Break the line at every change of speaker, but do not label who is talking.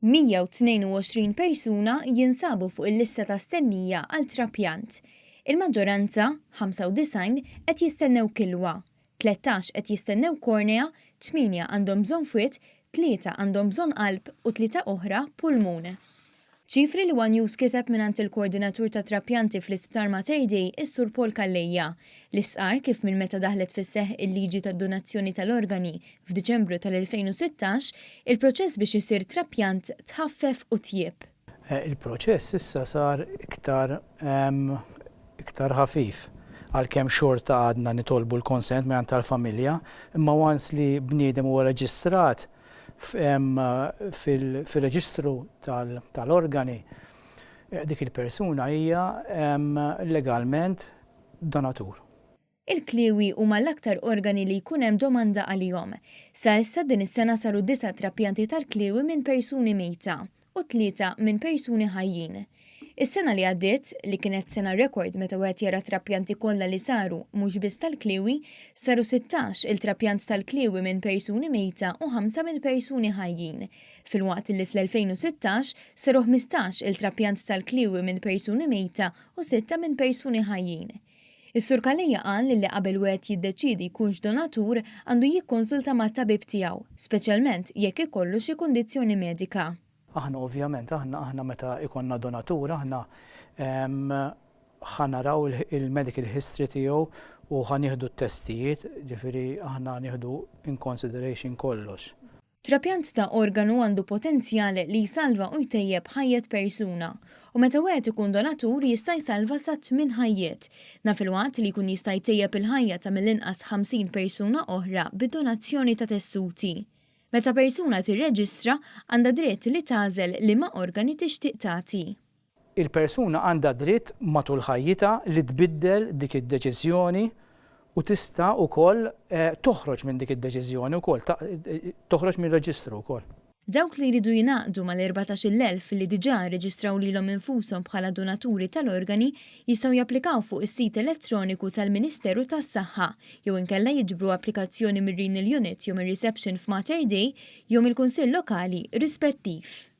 122 persuna jinsabu fuq il-lista ta' stennija għal trapjant. Il-maġġoranza, 95, qed jistennew kilwa, 13 qed jistennew kornea, 8 għandhom bżonn fwied, 3 għandhom bżonn qalb u 3 oħra pulmun. ċifri li One News kiseb minant il-koordinatur ta' trapjanti fl-Isptar Mater Dei is-Sur Paul Kallejja li sqar kif minn meta daħlet fis-seħħ il-liġi tad-donazzjoni tal-organi f'Diċembru tal-2016, il-proċess biex isir trapjant tħaffef u tjieb.
Il-proċess issa sar iktar ħafif għalkemm xorta għadna nitolbu l-konsent minn tal-familja, imma once li bniedem huwa reġistrat fil-reġistru tal-organi, dik il-persuna hija legalment donatur.
Il-kliewi huma l-aktar organi li jkun hemm domanda għalihom. Sa issa din is-sena saru 9 trapjanti tal-kliewi minn persuni mejta u 3 minn persuni ħajjin. Is-sena li għaddiet, li kienet sena rekord meta wieħed jara trapjanti kollha li saru mhux biss tal-kliewi, saru 16 il-trapjant tal-kliewi minn persuni mejta u 5 minn persuni ħajjin. Filwaqt li fl-2016 saru 15 il-trapjant tal-kliewi minn persuni mejta u 6 minn persuni ħajjin. Is-Sur Kallejja qal li qabel wieħed jiddeċiedi jkunx donatur għandu jikkonsulta mat-tabib tiegħu, speċjalment jekk ikollu xi kundizzjoni medika.
Aħna ovvjament, aħna meta ikonna donatur, aħna ħanaraw il-medical history tiegħu u ħanieħdu t-testijiet, ġifieri aħna nieħdu in consideration kollox.
Trapjant ta' organu għandu potenzjal li jsalva u jtejjeb ħajjet persuna u meta wieħed ikun donatur jista' jsalva sa 8 ħajjiet. Naf il-waqt li jkun jista' jtejjeb il-ħajja ta' mill-inqas 50 persuna oħra bid-donazzjoni ta' tessuti. Meta persuna tirreġistra għandha dritt li tagħżel liema organi tixtieq tagħti.
Il-persuna għandha dritt matul ħajjitha li tbiddel dik id-deċiżjoni u tista' wkoll toħroġ minn dik id-deċiżjoni wkoll, toħroġ mir-reġistru wkoll.
Dawk li jridu jingħaqdu mal-14,000 li diġà rreġistraw lilhom infushom bħala donaturi tal-organi jistgħu japplikaw fuq is-sit elettroniku tal-Ministeru tas-Saħħa jew inkella jiġbru applikazzjoni mir-Renal Unit jew mir-Reception f'Mater Dei jew il-Kunsill Lokali rispettiv.